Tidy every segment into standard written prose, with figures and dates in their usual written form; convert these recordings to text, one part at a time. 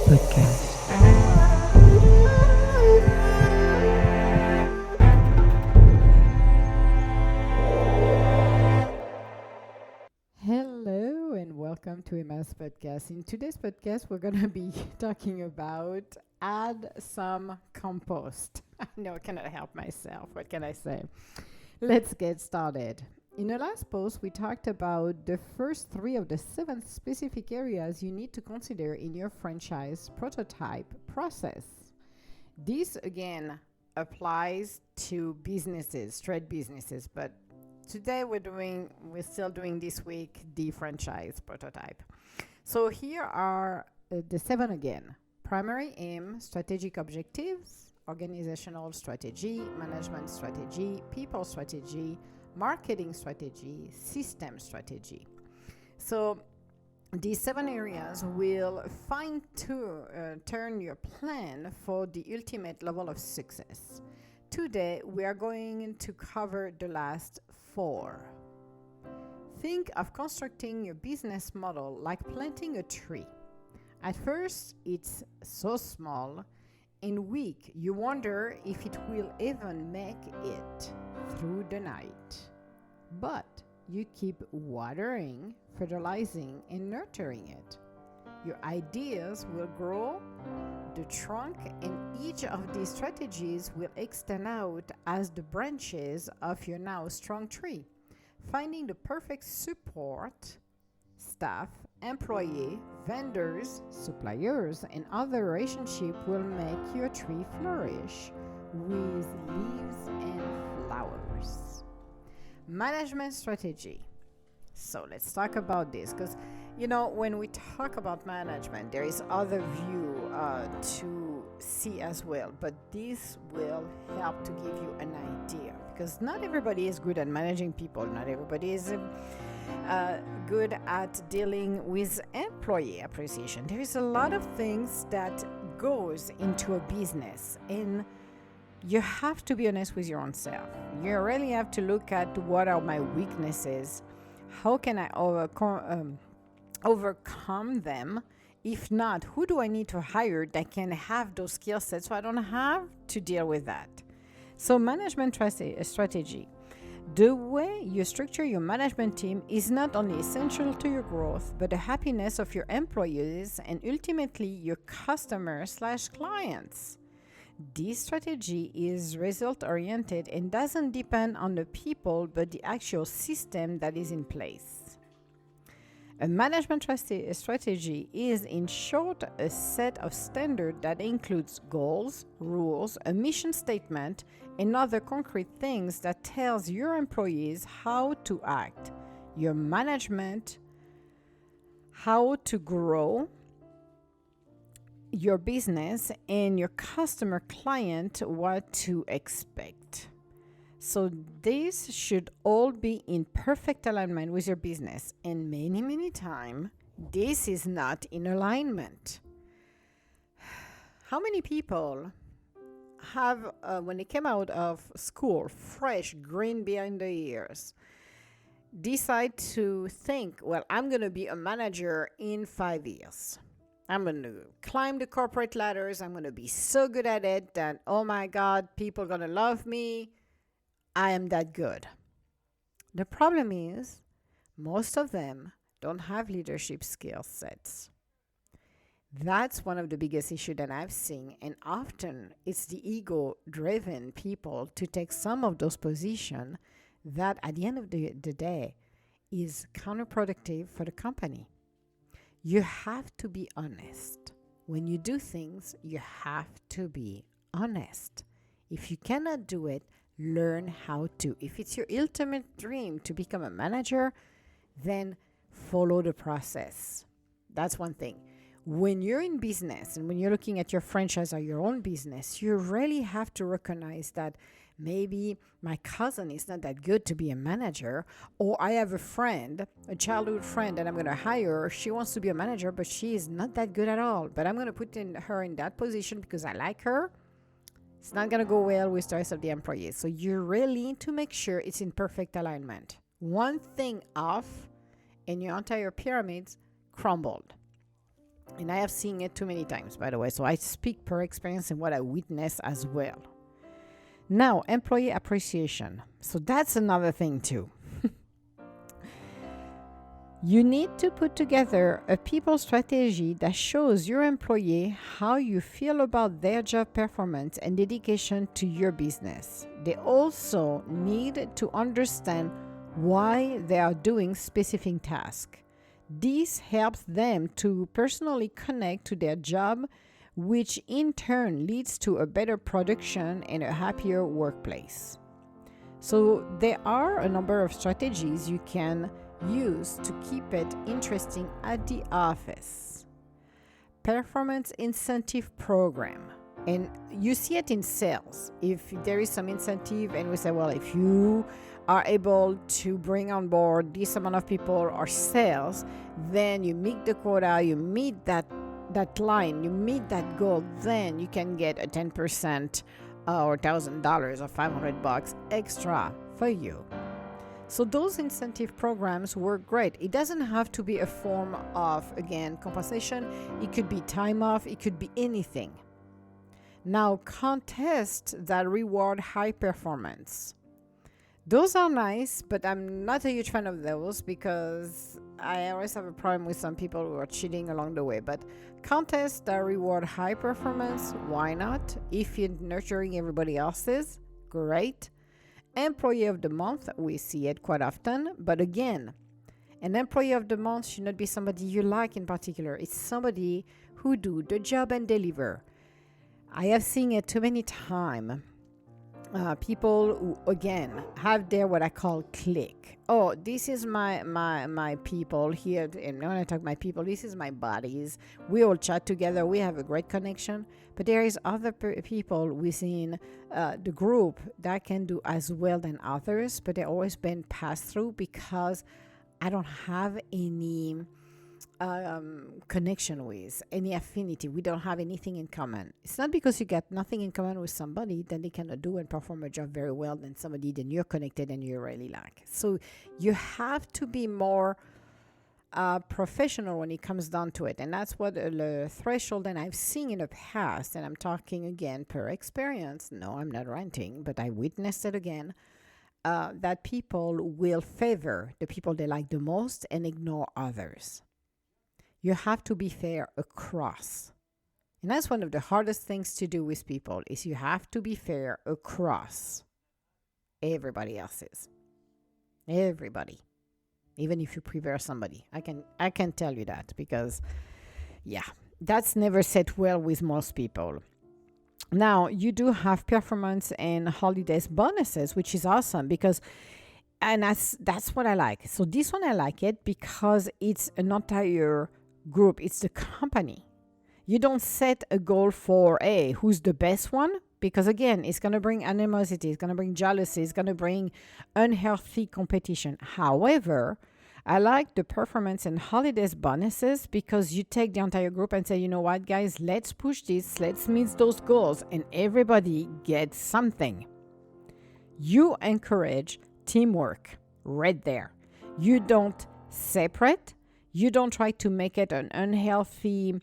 Podcast. Hello and welcome to Emma's podcast. In today's podcast, we're going to be talking about add some compost. I know I cannot help myself. What can I say? Let's get started. In the last post, we talked about the first 3 of the 7 specific areas you need to consider in your franchise prototype process. This again applies to businesses, trade businesses, but today we're still doing this week the franchise prototype. So here are the 7 again. Primary aim, strategic objectives, organizational strategy, management strategy, people strategy, marketing strategy, system strategy. So these 7 areas will turn your plan for the ultimate level of success. Today, we are going to cover the last 4. Think of constructing your business model like planting a tree. At first, it's so small and weak, you wonder if it will even make it through the night. But you keep watering, fertilizing, and nurturing it. Your ideas will grow. The trunk and each of these strategies will extend out as the branches of your now strong tree. Finding the perfect support, staff, employee, vendors, suppliers, and other relationships will make your tree flourish with leaves and flowers. Management strategy. So let's talk about this because when we talk about management, there is other view to see as well, but this will help to give you an idea because not everybody is good at managing people. Not everybody is good at dealing with employee appreciation. There is a lot of things that goes into a business, and you have to be honest with your own self. You really have to look at what are my weaknesses. How can I overcome them? If not, who do I need to hire that can have those skill sets so I don't have to deal with that? So management strategy. The way you structure your management team is not only essential to your growth, but the happiness of your employees and ultimately your customers/clients. This strategy is result-oriented and doesn't depend on the people, but the actual system that is in place. A management strategy is, in short, a set of standards that includes goals, rules, a mission statement, and other concrete things that tells your employees how to act, your management, how to grow your business, and your customer client what to expect. So this should all be in perfect alignment with your business, and many times this is not in alignment. How many people have when they came out of school, fresh, green behind the ears, decide to think, well, I'm going to be a manager in 5 years. I'm going to climb the corporate ladders. I'm going to be so good at it that, oh my God, people are going to love me. I am that good. The problem is most of them don't have leadership skill sets. That's one of the biggest issues that I've seen, and often it's the ego-driven people to take some of those positions that at the end of the day is counterproductive for the company. You have to be honest. When you do things, you have to be honest. If you cannot do it, learn how to. If it's your ultimate dream to become a manager, then follow the process. That's one thing. When you're in business and when you're looking at your franchise or your own business, you really have to recognize that maybe my cousin is not that good to be a manager, or I have a friend, a childhood friend that I'm going to hire. She wants to be a manager, but she is not that good at all. But I'm going to put her in that position because I like her. It's not going to go well with the rest of the employees. So you really need to make sure it's in perfect alignment. One thing off and your entire pyramid crumbled. And I have seen it too many times, by the way. So I speak per experience and what I witness as well. Now, employee appreciation. So that's another thing too. You need to put together a people strategy that shows your employee how you feel about their job performance and dedication to your business. They also need to understand why they are doing specific tasks. This helps them to personally connect to their job, which in turn leads to a better production and a happier workplace. So there are a number of strategies you can use to keep it interesting at the office. Performance incentive program. And you see it in sales. If there is some incentive and we say, well, if you are able to bring on board this amount of people or sales, then you meet the quota, you meet that line, you meet that goal, then you can get a 10% or $1,000 or $500 extra for you. So those incentive programs work great. It doesn't have to be a form of, again, compensation. It could be time off. It could be anything. Now, contests that reward high performance. Those are nice, but I'm not a huge fan of those because I always have a problem with some people who are cheating along the way. But contests that reward high performance, why not? If you're nurturing everybody else's, great. Employee of the month, we see it quite often, but again, an employee of the month should not be somebody you like in particular. It's somebody who do the job and deliver. I have seen it too many times. People who, again, have their what I call clique. Oh, this is my people here. And when I talk my people, this is my buddies. We all chat together. We have a great connection. But there is other people within the group that can do as well than others. But they've always been passed through because I don't have any connection with, any affinity. We don't have anything in common. It's not because you got nothing in common with somebody that they cannot do and perform a job very well than somebody that you're connected and you really like. So you have to be more professional when it comes down to it. And that's what the threshold, and I've seen in the past, and I'm talking again per experience. No, I'm not ranting, but I witnessed it again. That people will favor the people they like the most and ignore others. You have to be fair across. And that's one of the hardest things to do with people is you have to be fair across everybody else's. Everybody. Even if you prefer somebody. I can tell you that because, yeah, that's never set well with most people. Now, you do have performance and holidays bonuses, which is awesome because, and that's what I like. So this one I like it because it's an entire group. It's the company. You don't set a goal for, hey, who's the best one? Because again, it's going to bring animosity. It's going to bring jealousy. It's going to bring unhealthy competition. However, I like the performance and holidays bonuses because you take the entire group and say, you know what, guys, let's push this. Let's meet those goals and everybody gets something. You encourage teamwork right there. You don't separate. You don't try to make it an unhealthy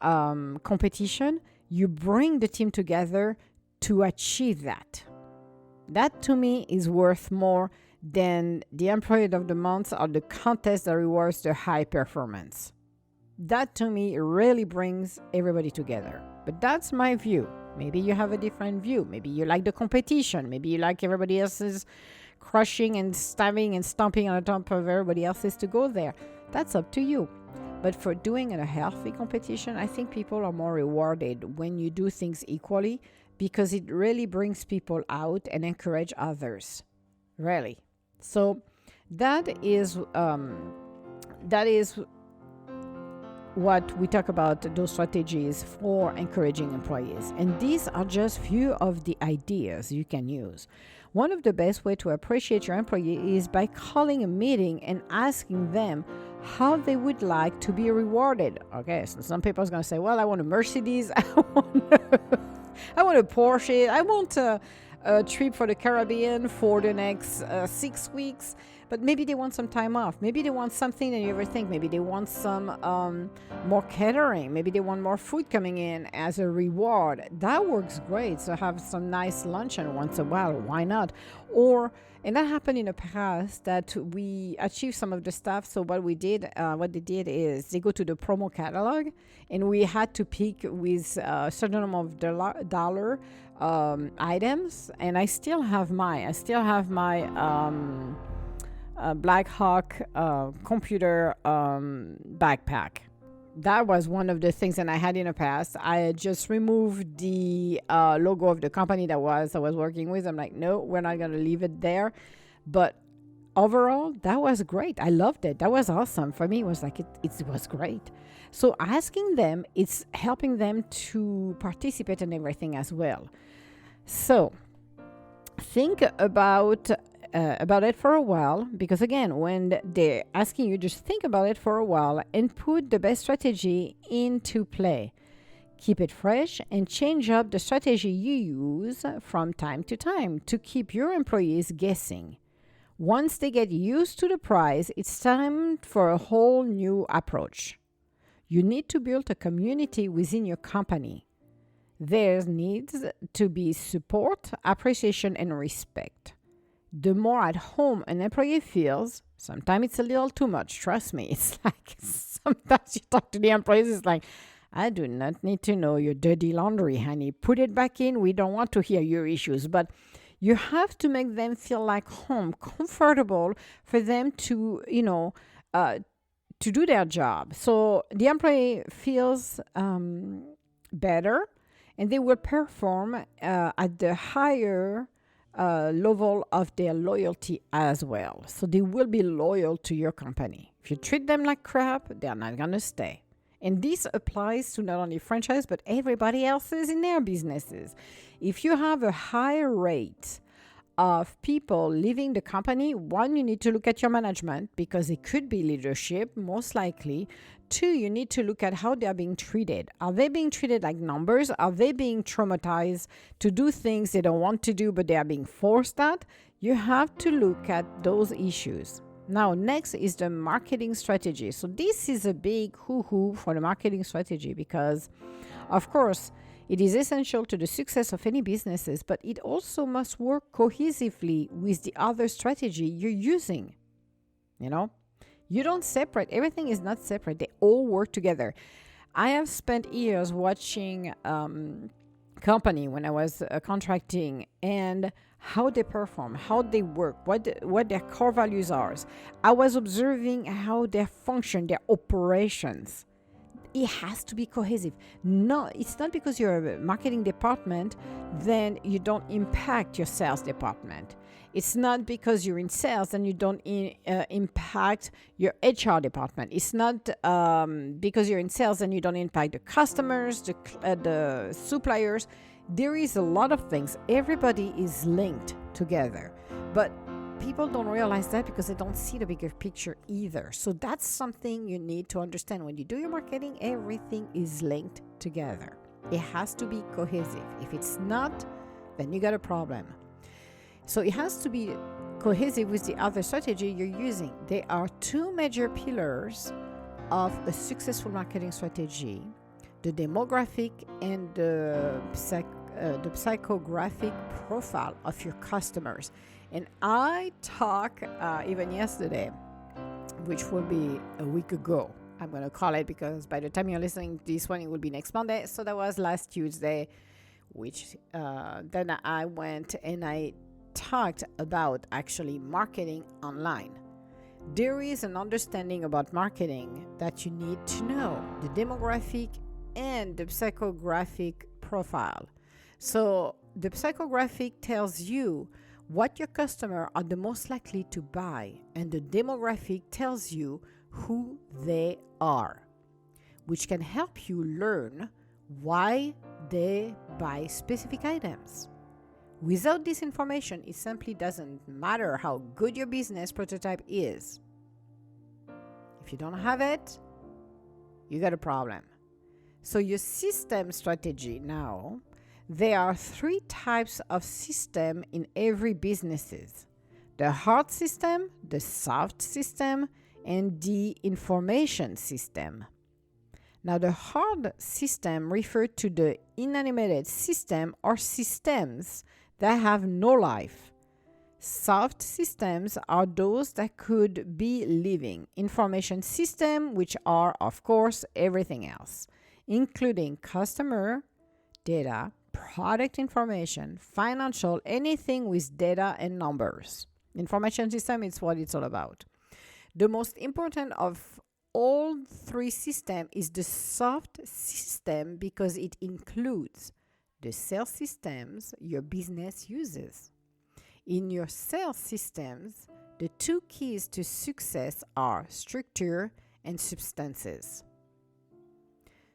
competition. You bring the team together to achieve that. That to me is worth more than the employee of the month or the contest that rewards the high performance. That to me really brings everybody together. But that's my view. Maybe you have a different view. Maybe you like the competition. Maybe you like everybody else's crushing and stabbing and stomping on top of everybody else's to go there. That's up to you. But for doing a healthy competition, I think people are more rewarded when you do things equally because it really brings people out and encourage others. Really. So that is what we talk about, those strategies for encouraging employees. And these are just few of the ideas you can use. One of the best way to appreciate your employee is by calling a meeting and asking them how they would like to be rewarded. Okay, so some people are going to say, well, I want a Mercedes, I want a Porsche, I want a trip for the Caribbean for the next 6 weeks. but maybe they want some time off. Maybe they want something that you ever think. Maybe they want some more catering. Maybe they want more food coming in as a reward. That works great. So have some nice luncheon once in a while. Why not? And that happened in the past that we achieved some of the stuff. So what they did is they go to the promo catalog, and we had to pick with a certain amount of dollar items. And I still have my Black Hawk computer backpack. That was one of the things that I had in the past. I had just removed the logo of the company that I was working with. I'm like, no, we're not going to leave it there. But overall, that was great. I loved it. That was awesome. For me, it was like, it was great. So asking them, it's helping them to participate in everything as well. So think about it for a while, because again, when they're asking you, just think about it for a while and put the best strategy into play. Keep it fresh and change up the strategy you use from time to time to keep your employees guessing. Once they get used to the price, it's time for a whole new approach. You need to build a community within your company. There needs to be support, appreciation, and respect. The more at home an employee feels, sometimes it's a little too much. Trust me. It's like sometimes you talk to the employees, it's like, I do not need to know your dirty laundry, honey. Put it back in. We don't want to hear your issues. But you have to make them feel like home, comfortable for them to, to do their job. So the employee feels better, and they will perform at the higher level of their loyalty as well. So they will be loyal to your company. If you treat them like crap, they're not going to stay. And this applies to not only franchise, but everybody else's in their businesses. If you have a high rate of people leaving the company, one, you need to look at your management, because it could be leadership, most likely. Two, you need to look at how they are being treated. Are they being treated like numbers? Are they being traumatized to do things they don't want to do, but they are being forced at? You have to look at those issues. Now, next is the marketing strategy. So this is a big hoo-hoo for the marketing strategy, because, of course, it is essential to the success of any businesses, but it also must work cohesively with the other strategy you're using. You don't separate. Everything is not separate. They all work together. I have spent years watching company when I was contracting, and how they perform, how they work, what their core values are. I was observing how they function, their operations. It has to be cohesive. No, it's not because you're a marketing department, then you don't impact your sales department. It's not because you're in sales and you don't impact your HR department. It's not because you're in sales and you don't impact the customers, the suppliers. There is a lot of things. Everybody is linked together. But people don't realize that because they don't see the bigger picture either. So that's something you need to understand. When you do your marketing, everything is linked together. It has to be cohesive. If it's not, then you got a problem. So it has to be cohesive with the other strategy you're using. There are two major pillars of a successful marketing strategy: the demographic and the psychographic profile of your customers. And I talked even yesterday, which will be a week ago. I'm going to call it, because by the time you're listening to this one, it will be next Monday. So that was last Tuesday, which then I went and I talked about actually marketing online. There is an understanding about marketing that you need to know: the demographic and the psychographic profile. So the psychographic tells you what your customers are the most likely to buy, and the demographic tells you who they are, which can help you learn why they buy specific items. Without this information, it simply doesn't matter how good your business prototype is. If you don't have it, you got a problem. So your system strategy now, there are 3 types of system in every businesses. the hard system, the soft system, and the information system. Now, the hard system refers to the inanimate system or systems that have no life. Soft systems are those that could be living. Information system, which are, of course, everything else, including customer data, product information, financial, anything with data and numbers. Information system is what it's all about. The most important of all three systems is the soft system because it includes the sales systems your business uses. In your sales systems, the two keys to success are structure and substances.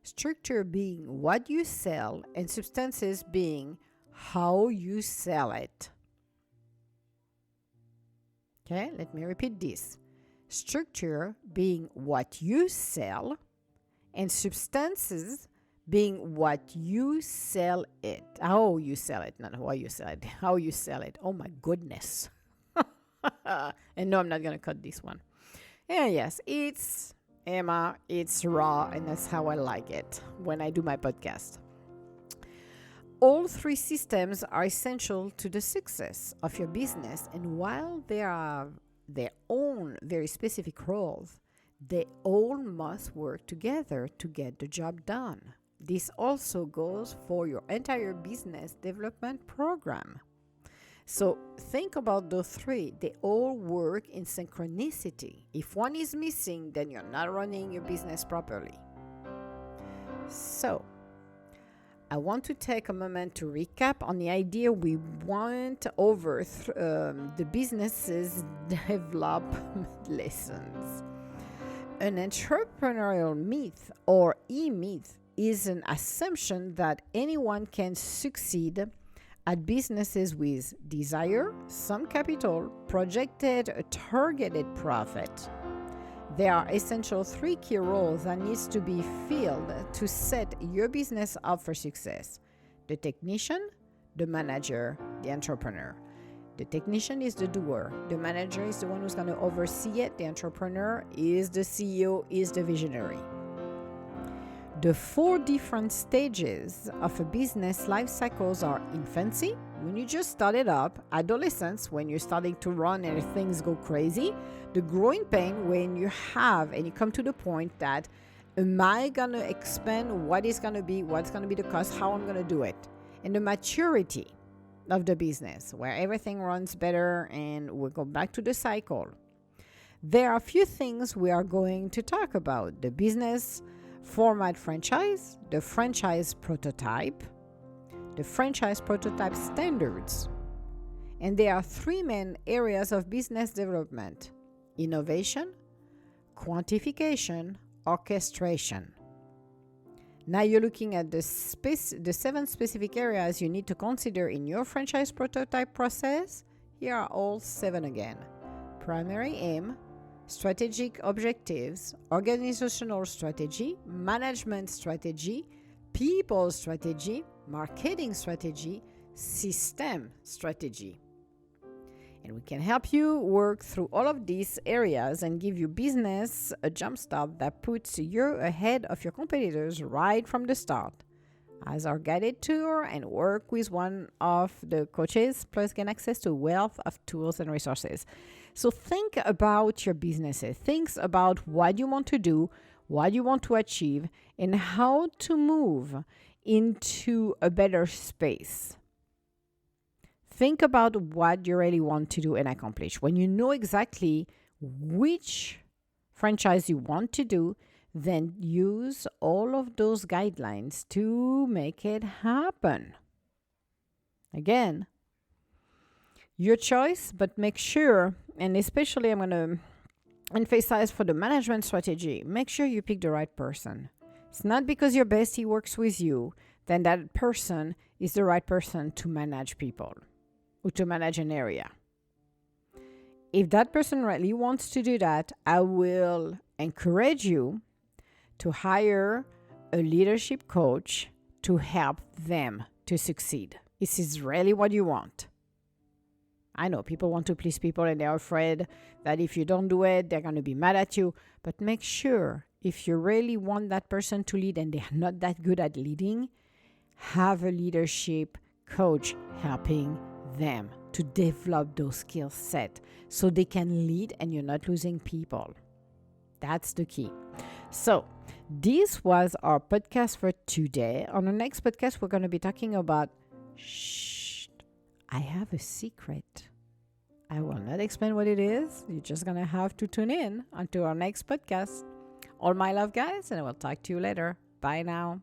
Structure being what you sell and substances being how you sell it. Okay, let me repeat this. Structure being what you sell and substances being what you sell it. How you sell it, not why you sell it. How you sell it. Oh my goodness. And no, I'm not going to cut this one. And yes, it's Emma, it's raw, and that's how I like it when I do my podcast. All three systems are essential to the success of your business, and while they are their own very specific roles, they all must work together to get the job done. This also goes for your entire business development program. So think about those three. They all work in synchronicity. If one is missing, then you're not running your business properly. So I want to take a moment to recap on the idea we went over the business's development lessons. An entrepreneurial myth or e-myth is an assumption that anyone can succeed at businesses with desire, some capital, projected a targeted profit. There are essential three key roles that needs to be filled to set your business up for success: the technician, the manager, the entrepreneur. The technician is the doer. The manager is the one who's going to oversee it. The entrepreneur is the CEO, is the visionary. The four different stages of a business life cycles are infancy, when you just started up; adolescence, when you're starting to run and things go crazy; the growing pain, when you have and you come to the point that, am I going to expand? What is going to be? What's going to be the cost? How I'm going to do it? And the maturity of the business, where everything runs better and we'll go back to the cycle. There are a few things we are going to talk about: the business format franchise, the franchise prototype, the franchise prototype standards. And there are three main areas of business development: innovation, quantification, orchestration. Now you're looking at the 7 specific areas you need to consider in your franchise prototype process. Here are all 7 again: primary aim, strategic objectives, organizational strategy, management strategy, people strategy, marketing strategy, system strategy. And we can help you work through all of these areas and give your business a jumpstart that puts you ahead of your competitors right from the start. As our guided tour and work with one of the coaches, plus gain access to a wealth of tools and resources. So think about your businesses. Think about what you want to do, what you want to achieve, and how to move into a better space. Think about what you really want to do and accomplish. When you know exactly which franchise you want to do, then use all of those guidelines to make it happen. Again, your choice, but make sure, and especially I'm going to emphasize for the management strategy, make sure you pick the right person. It's not because your bestie works with you, then that person is the right person to manage people or to manage an area. If that person really wants to do that, I will encourage you to hire a leadership coach to help them to succeed. This is really what you want. I know people want to please people and they're afraid that if you don't do it, they're going to be mad at you. But make sure if you really want that person to lead and they're not that good at leading, have a leadership coach helping them to develop those skill set so they can lead and you're not losing people. That's the key. So this was our podcast for today. On the next podcast, we're going to be talking about, I have a secret. I will not explain what it is. You're just going to have to tune in until our next podcast. All my love, guys, and I will talk to you later. Bye now.